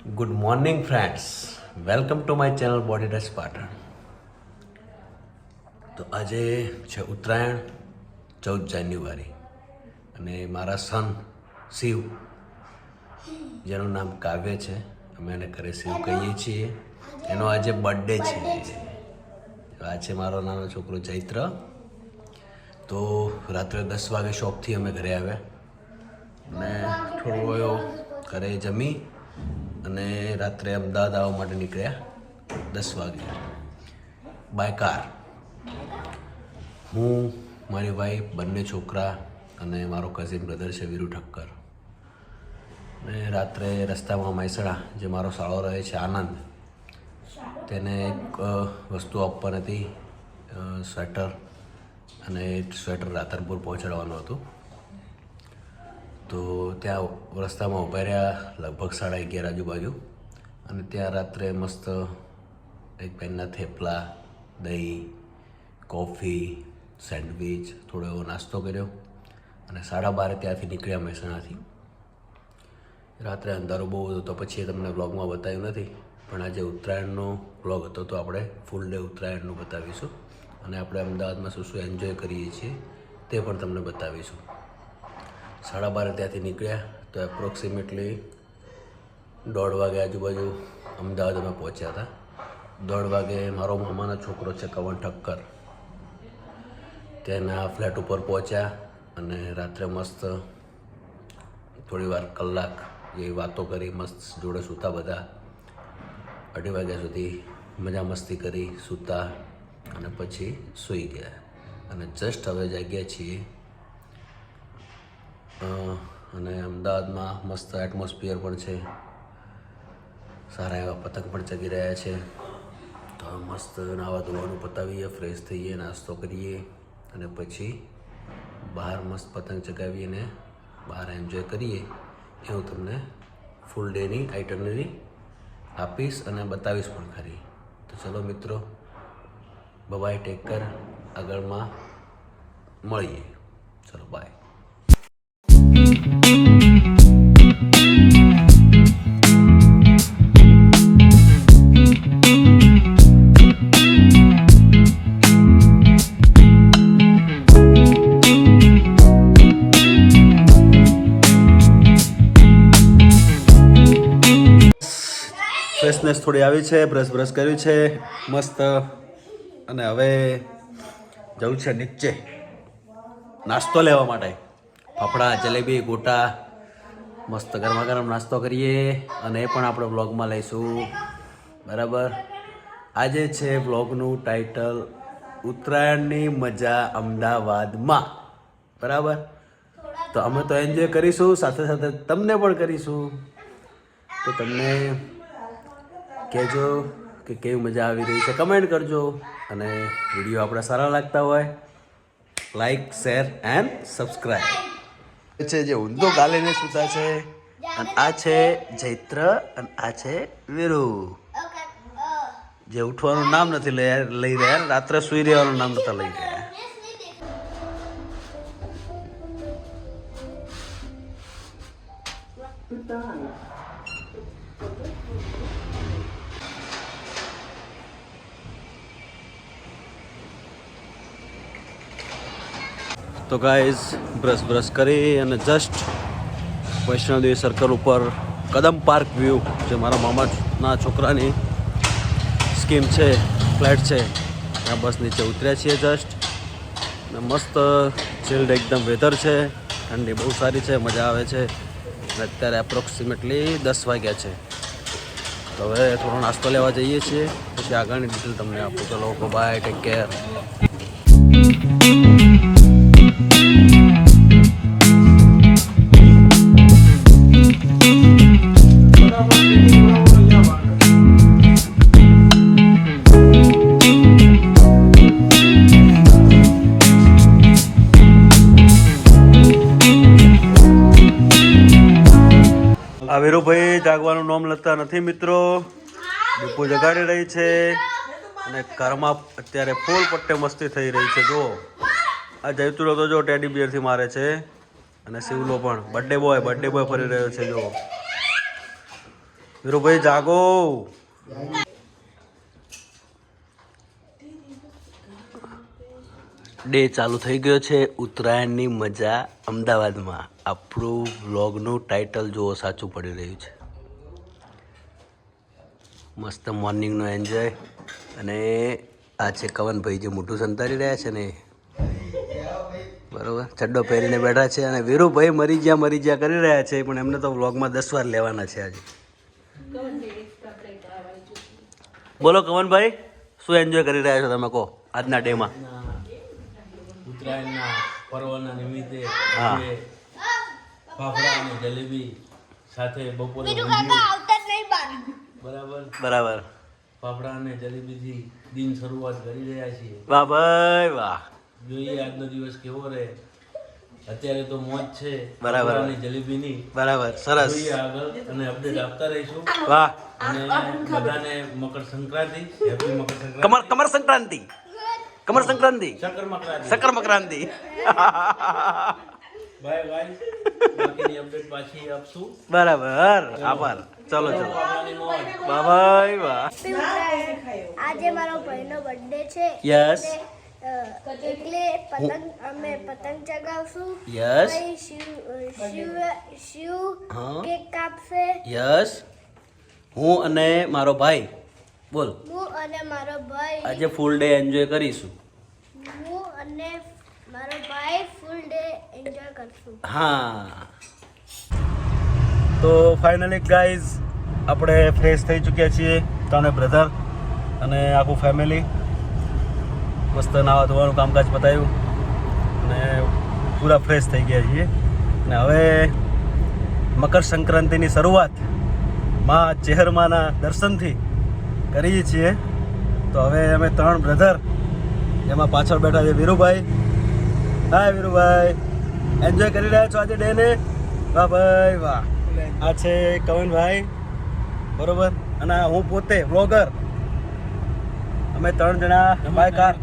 Good morning friends, welcome to my channel body touch Patan. તો આજે છે ઉત્તરાયણ 14 જાન્યુઆરી અને મારા સન શિવ, જેનું નામ કાવ્ય છે, અમે એને ઘરે શિવ કહીએ છીએ, એનો આજે બર્થડે છે. આ છે મારો નાનો છોકરો ચૈત્ર. તો રાત્રે 10 વાગે શોપથી અમે ઘરે આવ્યા અને થોડો એવો ઘરે જમી અને રાત્રે અમદાવાદ આવવા માટે નીકળ્યા 10 વાગે બાય કાર. હું, મારી વાઈફ, બંને છોકરા અને મારો કઝિન બ્રધર છે વીરુ ઠક્કર. અને રાત્રે રસ્તામાં મહેસાણા, જે મારો શાળો રહે છે આનંદ, તેને એક વસ્તુ આપવાની હતી, સ્વેટર, અને સ્વેટર રાધનપુર પહોંચાડવાનું હતું. તો ત્યાં રસ્તામાં ઊભા રહ્યા લગભગ 11:30 આજુબાજુ, અને ત્યાં રાત્રે મસ્ત એક પેનના થેપલા, દહીં, કોફી, સેન્ડવિચ, થોડો એવો નાસ્તો કર્યો અને 12:30 ત્યાંથી નીકળ્યા મહેસાણાથી. રાત્રે અંધારું બહુ હતું તો પછી એ તમને વ્લોગમાં બતાવ્યું નથી, પણ આજે ઉત્તરાયણનો વ્લોગ હતો તો આપણે ફૂલ ડે ઉત્તરાયણનું બતાવીશું અને આપણે અમદાવાદમાં શું શું એન્જોય કરીએ છીએ તે પણ તમને બતાવીશું. 12:30 ત્યાંથી નીકળ્યા તો એપ્રોક્સિમેટલી 1:30 વાગે આજુબાજુ અમદાવાદ અમે પહોંચ્યા હતા. 1:30 વાગે મારો મામાનો છોકરો છે કવન ઠક્કર, તેના ફ્લેટ ઉપર પહોંચ્યા અને રાત્રે મસ્ત થોડી વાર કલાક જેવી વાતો કરી, મસ્ત જોડે સૂતા બધા. 2:30 વાગ્યા સુધી મજા મસ્તી કરી, સૂતા અને પછી સૂઈ ગયા અને જસ્ટ હવે જાગ્યા છીએ. અને અમદાવાદમાં મસ્ત એટમોસ્ફિયર પણ છે, સારા એવા પતંગ પણ ચગી રહ્યા છે. તો મસ્ત નાવા ધોવાનું પતાવીએ, ફ્રેશ થઈએ, નાસ્તો કરીએ અને પછી બહાર મસ્ત પતંગ ચગાવીએ ને બહાર એન્જોય કરીએ. એ હું તમને ફૂલ ડેની આઇટનરી આપીશ અને બતાવીશ પણ ખરી. તો ચલો મિત્રો, બાય, ટેક કેર, આગળમાં મળીએ. ચલો બાય. ફ્રેશનેસ થોડી આવી છે, બ્રશ કર્યું છે મસ્ત, અને હવે જવું છે નીચે નાસ્તો લેવા માટે. ફાફડા, જલેબી, ગોટા, મસ્ત ગરમા ગરમ નાસ્તો કરીએ અને એ પણ આપણે વ્લોગમાં લઈશું. બરાબર. આજે છે વ્લોગનું ટાઇટલ ઉત્તરાયણની મજા અમદાવાદમાં. બરાબર. તો અમે તો એન્જોય કરીશું, સાથે સાથે તમને પણ કરીશું. તો તમને કહેજો કે કેવી મજા આવી રહી છે, કમેન્ટ કરજો. અને વિડીયો આપણે સારા લાગતા હોય લાઈક, શેર એન્ડ સબસ્ક્રાઈબ. છે જે ઊંધો ગાલીને સૂતા છે, અને આ છે ચૈત્ર અને આ છે વીરુ, જે ઉઠવાનું નામ નથી લઈ રહ્યા, રાત્રે સૂઈ રહેવાનું નામ નતા લઈ રહ્યા. તો ગાઈઝ બ્રશ કરી અને જસ્ટ વૈષ્ણવદેવી સર્કલ ઉપર કદમ પાર્ક વ્યૂ, જે મારા મામાના છોકરાની સ્કીમ છે, ફ્લેટ છે, ત્યાં બસ નીચે ઉતર્યા છીએ જસ્ટ. અને મસ્ત ચિલ્ડ એકદમ વેધર છે, ઠંડી બહુ સારી છે, મજા આવે છે. અને અત્યારે એપ્રોક્સિમેટલી 10 વાગ્યા છે. તો હવે થોડો નાસ્તો લેવા જઈએ છીએ, પછી આગળની ડિટેલ તમને આપું. ચલો બાય, ટેક કેર. આ વીરુભાઈ જાગવાનું નામ લેતા નથી મિત્રો, દીપુ જગાડી રહી છે અને ઘરમાં અત્યારે ફૂલ પટ્ટે મસ્તી થઈ રહી છે. જુઓ, આ જયતુરો તો જો ટેડી બિયરથી મારે છે, અને શિવલો પણ બર્થડે બોય ફરી રહ્યો છે. જુઓ, વીરુભાઈ જાગો. ડે ચાલુ થઈ ગયો છે. ઉત્તરાયણની મજા અમદાવાદમાં. આપણું વ્લોગનું ટાઇટલ જુઓ, સાચું પડી રહ્યું છે. મસ્ત મોર્નિંગનો એન્જોય. અને આ છે કવનભાઈ જે મોટું સંતાડી રહ્યા છે ને, બરોબર ચડ્ડો પહેરીને બેઠા છે. અને વીરુભાઈ મરી ગયા કરી રહ્યા છે, પણ એમને તો વ્લોગમાં 10 વાર લેવાના છે આજે. બોલો કવનભાઈ, શું એન્જોય કરી રહ્યા છો તમે, કહો આજના ડેમાં? ઉત્તરાયણના પર્વના નિમિત્તે હા. ફાફડા અને જલેબી સાથે બપોરે બરાબર. ફાફડા અને જલેબીથી દિન શરૂઆત કરી રહ્યા છીએ. વાહ ભાઈ વાહ. જોઈએ આજનો દિવસ કેવો રહે. અત્યારે તો મોજ છે બરાબર. ફાફડા અને જલેબીની. બરાબર, સરસ. જોઈએ આગળ અને અપડેટ આપતા રહીશું. વાહ. અને બધાને મકર સંક્રાંતિ, હેપી મકર સંક્રાંતિ. કમર સંક્રાંતિ. શક્કર શક્કર મકરાંતિ. સંક્રાંતિ. Bye bye. બાકીની અપડેટ પાછી આપશું. બરાબર, આભાર. ચલો ચલો. ફાફડાની મોજ. વાહ ભાઈ વાહ. આજે મારો ભાઈનો બર્થડે છે. યસ. એટલે અમે પતંગ ચગાવશું. યસ. પછી શિવ હા. કેક કાપશે. યસ. હું અને મારો ભાઈ, બોલ, હું અને મારો ભાઈ આજે ફૂલ ડે એન્જોય કરીશું. હું અને મારો ભાઈ ફૂલ ડે એન્જોય કરશું. હા. તો ફાઇનલી ગાઈઝ આપણે ફ્રેશ થઈ ચૂક્યા છીએ, ત્રણે બ્રધર અને આખું ફેમિલી. મસ્ત નાવા ધોવાનું કામકાજ પતાવ્યું અને પૂરા ફ્રેશ થઈ ગયા છીએ. અને હવે મકર સંક્રાંતિની શરૂઆત માં ચેહરમાના દર્શનથી કરીએ છીએ. તો હવે અમે 3 બ્રધર, એમાં પાછળ બેઠા છે વીરુભાઈ. હાય વીરુભાઈ, એન્જોય કરી રહ્યા છો આજે ડેને? વાહ ભાઈ વાહ. આ છે કવનભાઈ, બરોબર. અને હું પોતે વ્લોગર. અમે 3 જણા બાય કાર.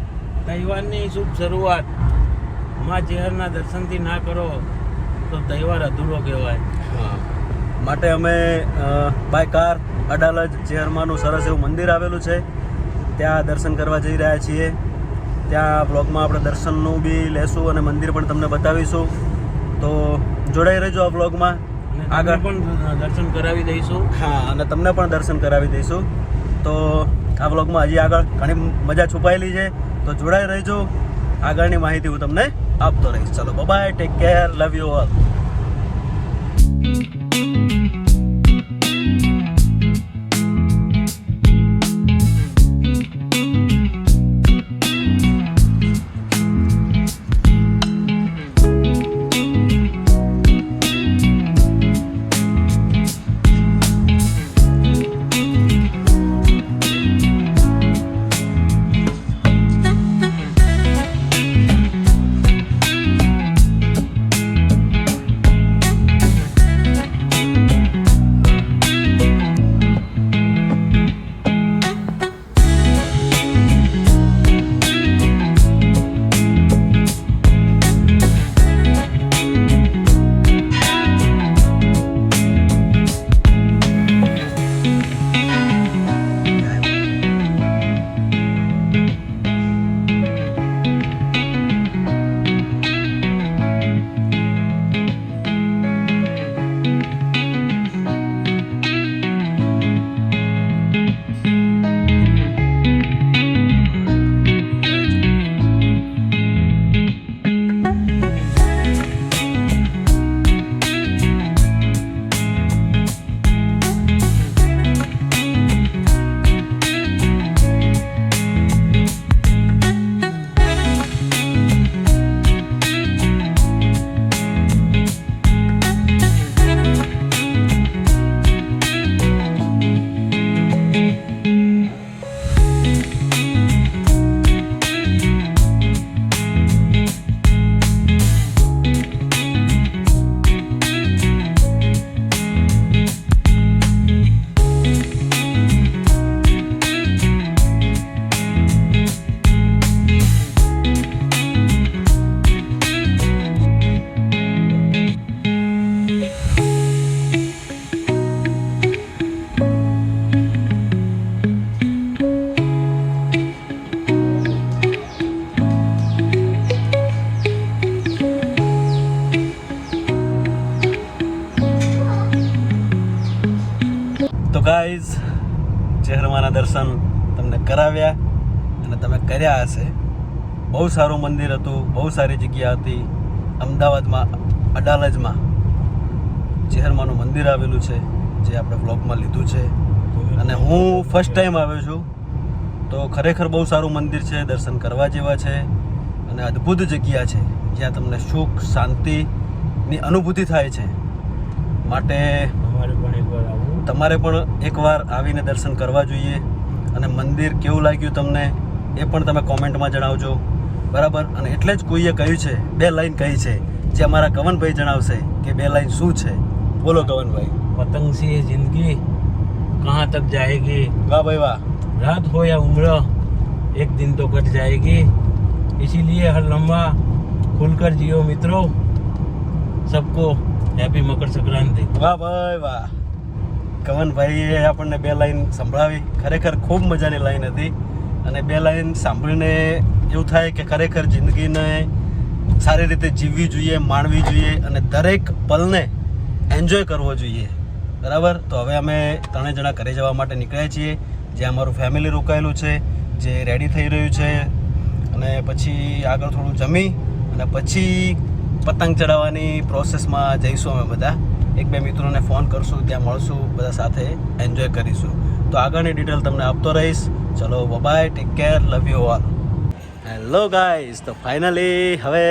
તહેવારની શુભ શરૂઆત માં ચેહરના દર્શનથી ના કરો તો તહેવાર અધૂરો કહેવાય. માટે અમે બાય કાર અડાલજ ચેહરમાનું સરસ એવું મંદિર આવેલું છે, ત્યાં દર્શન કરવા જઈ રહ્યા છીએ. ત્યાં બ્લોગમાં આપણે દર્શનનું બી લેશું અને મંદિર પણ તમને બતાવીશું. તો જોડાઈ રહેજો આ બ્લોગમાં. આગળ પણ દર્શન કરાવી દઈશું. હા, અને તમને પણ દર્શન કરાવી દઈશું. તો આ બ્લોગમાં હજી આગળ ઘણી મજા છુપાયેલી છે, તો જોડાઈ રહેજો. આગળની માહિતી હું તમને આપતો રહીશ. ચલો bye, take care, love you all. તો ગાઈઝ ચહેરમાના દર્શન તમને કરાવ્યા અને તમે કર્યા હશે. બહુ સારું મંદિર હતું, બહુ સારી જગ્યા હતી. અમદાવાદમાં અડાલજમાં ચહેરમાનું મંદિર આવેલું છે, જે આપણે વ્લોગમાં લીધું છે. અને હું ફર્સ્ટ ટાઈમ આવ્યો છું, તો ખરેખર બહુ સારું મંદિર છે, દર્શન કરવા જેવા છે અને અદ્ભુત જગ્યા છે, જ્યાં તમને સુખ શાંતિની અનુભૂતિ થાય છે. માટે તમારે પણ એકવાર આવીને દર્શન કરવા જોઈએ. અને મંદિર કેવું લાગ્યું તમને એ પણ તમે કોમેન્ટમાં જણાવજો, બરાબર. અને એટલે જ કોઈએ કહ્યું છે, 2 લાઈન કહી છે, જે અમારા કવનભાઈ જણાવશે કે 2 લાઈન શું છે. બોલો કવનભાઈ. पतंग से ये जिंदगी कहाँ तक जाएगी, વાહ ભાઈ વાહ. रात हो या उम्र एक दिन तो कट जाएगी, इसीलिए हर लम्हा खुलकर जियो मित्रों. सबको हैप्पी मकर संक्रांति. વાહ ભાઈ વાહ. કવનભાઈએ આપણને 2 લાઈન સંભળાવી. ખરેખર ખૂબ મજાની લાઈન હતી. અને 2 લાઈન સાંભળીને એવું થાય કે ખરેખર જિંદગીને સારી રીતે જીવવી જોઈએ, માણવી જોઈએ અને દરેક પલને એન્જોય કરવો જોઈએ, બરાબર. તો હવે અમે 3 જણા ઘરે જવા માટે નીકળ્યા છીએ, જ્યાં અમારું ફેમિલી રોકાયેલું છે, જે રેડી થઈ રહ્યું છે. અને પછી આગળ થોડું જમી અને પછી પતંગ ચડાવવાની પ્રોસેસમાં જઈશું અમે બધા. 1-2 મિત્રોને ફોન કરશું, ત્યાં મળશું, બધા સાથે એન્જોય કરીશું. તો આગળની ડિટેલ તમને આપતો રહીશ. ચલો bye, take care, love you all. Hello guys, તો ફાઇનલી હવે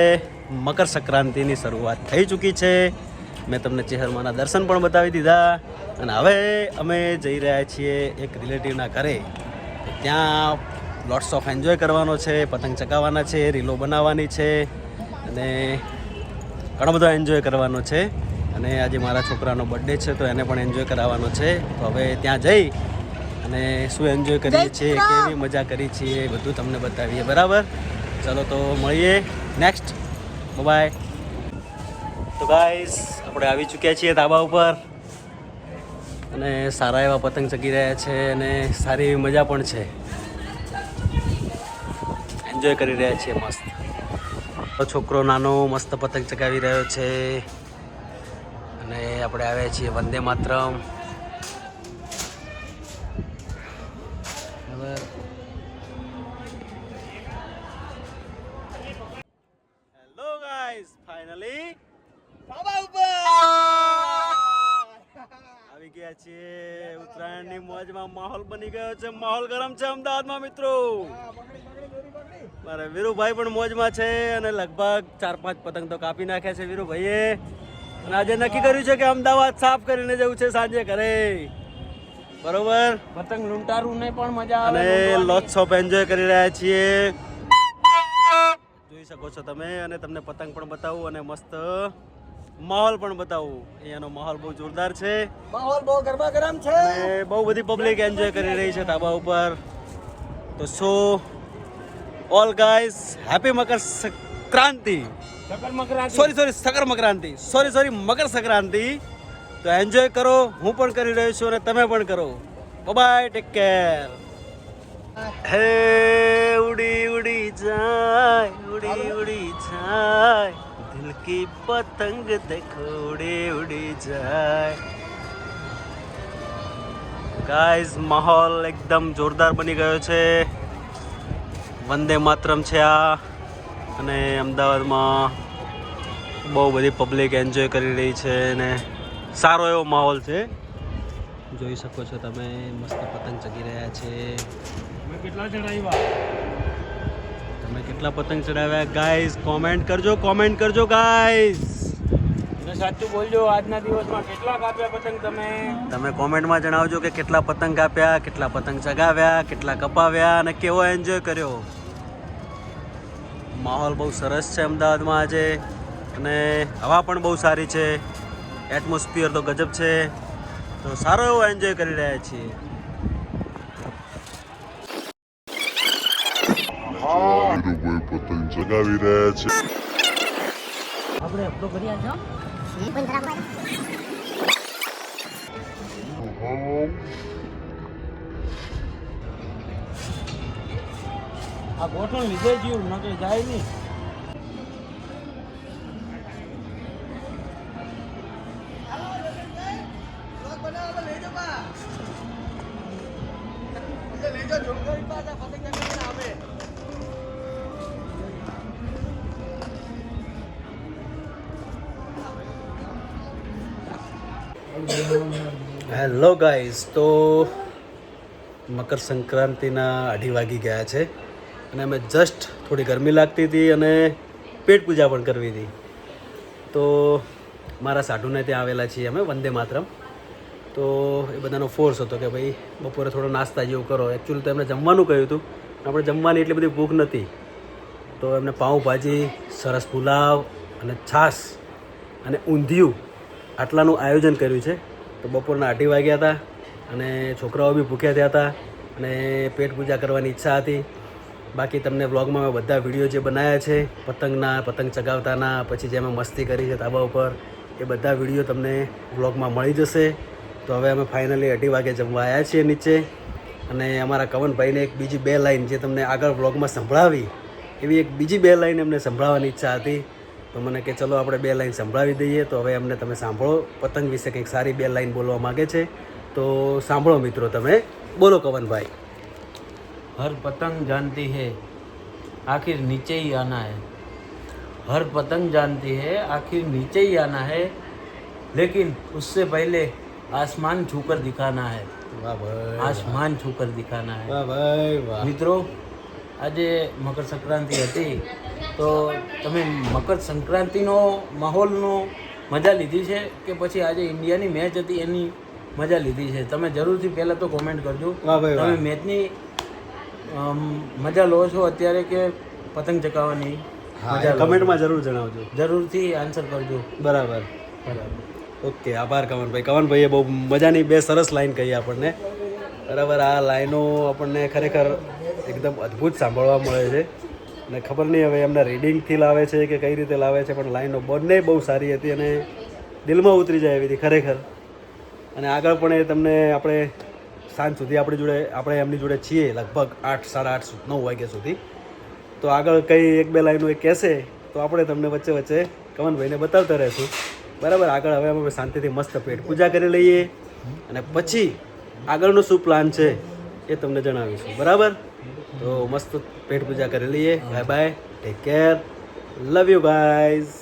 મકર સંક્રાંતિની શરૂઆત થઈ ચૂકી છે. મેં તમને ચહેરમાના દર્શન પણ બતાવી દીધા અને હવે અમે જઈ રહ્યા છીએ એક રિલેટિવના ઘરે. ત્યાં લોટ્સ ઓફ એન્જોય કરવાનો છે, પતંગ ચગાવવાના છે, રીલો બનાવવાની છે અને ઘણો બધો એન્જોય કરવાનો છે. અને આજે મારા છોકરાનો બર્થડે છે, તો એને પણ એન્જોય કરાવવાનો છે. તો હવે ત્યાં જઈ અને શું એન્જોય કરીએ છીએ, કેવી મજા કરી છીએ, બધું તમને બતાવીએ, બરાબર. ચલો તો મળીએ નેક્સ્ટ. બાય. તો ગાઈસ આપણે આવી ચૂક્યા છીએ ધાબા ઉપર અને સારા એવા પતંગ ચગી રહ્યા છે અને સારી એવી મજા પણ છે. એન્જોય કરી રહ્યા છીએ મસ્ત. તો છોકરો નાનો મસ્ત પતંગ ચગાવી રહ્યો છે અને આપણે આવ્યા છીએ Vande Mataram. Hello guys, finally આવી ગયા છીએ. ઉત્તરાયણની મોજમાં માહોલ બની ગયો છે, માહોલ ગરમ છે અમદાવાદમાં મિત્રો. મારે વીરુભાઈ પણ મોજમાં છે અને લગભગ 4-5 પતંગ તો કાપી નાખ્યા છે વીરુભાઈએ. અને આજે નક્કી કર્યું છે કે અમદાવાદ સાફ કરીને જવું છે સાંજે ઘરે, બરોબર. પતંગ લૂંટારું ને પણ મજા આવે અને લોટ્સ ઓફ એન્જોય કરી રહ્યા છીએ, જોઈ શકો છો તમે. અને તમને પતંગ પણ બતાવું અને મસ્ત માહોલ પણ બતાવું. અહીંયાનો માહોલ બહુ જોરદાર છે, માહોલ બહુ ગરમા ગરમ છે અને બહુ બધી પબ્લિક એન્જોય કરી રહી છે ધાબા ઉપર. તો સો all guys, happy Makar Sankranti. Sorry Makar Sankranti. તો એન્જોય કરો, હું પણ કરી રહ્યો છું અને તમે પણ કરો. Bye, take care. હે ઉડી ઉડી જાય, ઉડી ઉડી જાય, દિલ કી પતંગ દેખો ઉડી ઉડી જાય. ગાઈઝ માહોલ એકદમ જોરદાર બની ગયો છે. વંદે માતરમ છે આ અને અમદાવાદમાં બહુ બધી પબ્લિક એન્જોય કરી રહી છે અને સારો એવો માહોલ છે, જોઈ શકો છો તમે. મસ્ત પતંગ ચગી રહ્યા છે. તમે કેટલા પતંગ ચડાવ્યા ગાઈઝ? કોમેન્ટ કરજો ગાઈઝ. સાચું બોલજો, આજના દિવસમાં કેટલા કાપ્યા પતંગ તમે કોમેન્ટમાં જણાવજો કે કેટલા પતંગ કાપ્યા, કેટલા પતંગ ચગાવ્યા, કેટલા કપાવ્યા અને કેવો એન્જોય કર્યો. માહોલ બહુ સરસ છે અમદાવાદમાં આજે અને હવા પણ બહુ સારી છે. એટમોસ્ફિયર તો ગજબ છે. તો સારો એવો એન્જોય કરી રહ્યા છીએ. પતંગ ચગાવી રહ્યા છે. આપણે હપ્તો કરી આવજો. આ ગોઠણ લીધે જીવ ન કે જાય નહીં. હેલો ગાઈઝ, તો મકર સંક્રાંતિના 2:30 વાગી ગયા છે અને અમે જસ્ટ થોડી ગરમી લાગતી હતી અને પેટ પૂજા પણ કરવી હતી. તો મારા સાઢુને ત્યાં આવેલા છીએ અમે, વંદે માતરમ. તો એ બધાનો ફોર્સ હતો કે ભાઈ બપોરે થોડો નાસ્તા જેવું કરો. એકચ્યુઅલી તો એમને જમવાનું કહ્યું હતું, આપણે જમવાની એટલી બધી ભૂખ નથી. તો એમને પાઉંભાજી, સરસ પુલાવ અને છાશ અને ઊંધિયું આટલાનું આયોજન કર્યું છે. તો બપોરના 2:30 વાગ્યા હતા અને છોકરાઓ બી ભૂખ્યા થયા હતા અને પેટ પૂજા કરવાની ઈચ્છા હતી. બાકી તમને વ્લોગમાં મેં બધા વિડીયો જે બનાવ્યા છે પતંગના, પતંગ ચગાવતાના, પછી જે અમે મસ્તી કરી છે ધાબા ઉપર, એ બધા વિડીયો તમને વ્લોગમાં મળી જશે. તો હવે અમે ફાઇનલી 2:30 વાગે જમવા આવ્યા છીએ નીચે. અને અમારા કવનભાઈને એક બીજી 2 લાઈન જે તમને આગળ વ્લોગમાં સંભળાવી, એવી એક બીજી 2 લાઈન એમને સંભળાવવાની ઈચ્છા હતી. તો મને કે ચલો આપણે 2 લાઈન સંભળાવી દઈએ. તો હવે અમને તમે સાંભળો, પતંગ વિશે કંઈક સારી 2 લાઈન બોલવા માગે છે. તો સાંભળો મિત્રો, તમે બોલો કવનભાઈ. हर पतंग जानती है आखिर नीचे ही आना है. हर पतंग जानती है आखिर नीचे ही आना है, लेकिन उससे पहले आसमान छूकर दिखाना है. વાહ ભાઈ, आसमान छूकर दिखाना है. વાહ ભાઈ વાહ. મિત્રો, આજે મકર સંક્રાંતિ હતી, તો તમે મકર સંક્રાંતિનો માહોલનો મજા લીધી છે કે પછી આજે ઇન્ડિયાની મેચ હતી એની મજા લીધી છે? તમે જરૂરથી પહેલાં તો કોમેન્ટ કરજો. વાહ ભાઈ વાહ. તમે મેચની મજા લો છો અત્યારે કે પતંગ ચગાવવાની હા, મજા લો છો? કમેન્ટમાં જરૂર જણાવજો. જરૂરથી આન્સર કરજો. બરાબર. બરાબર. ઓકે, આભાર કવનભાઈ. કવનભાઈએ બહુ મજાની 2 સરસ લાઈન કહી આપણને. બરાબર, આ લાઈનો આપણને ખરેખર એકદમ અદ્ભુત સાંભળવા મળે છે. અને ખબર નહીં હવે એમના રીડિંગથી લાવે છે કે કઈ રીતે લાવે છે, પણ લાઈનો બંને બહુ સારી હતી અને દિલમાં ઉતરી જાય એવી હતી ખરેખર. અને આગળ પણ એ તમને આપણે સાંજ સુધી આપણે એમની જોડે છીએ, લગભગ 8, 8:30, 9 વાગ્યા સુધી. તો આગળ કંઈ 1-2 લાઈનો એ કહેશે તો આપણે તમને વચ્ચે વચ્ચે કવનભાઈને બતાવતા રહીશું. બરાબર, આગળ હવે અમે શાંતિથી મસ્ત પેટ પૂજા કરી લઈએ અને પછી આગળનો શું પ્લાન છે એ તમને જણાવીશું. બરાબર, તો મસ્ત પેટ પૂજા કરી લઈએ. Bye bye, take care, love you guys.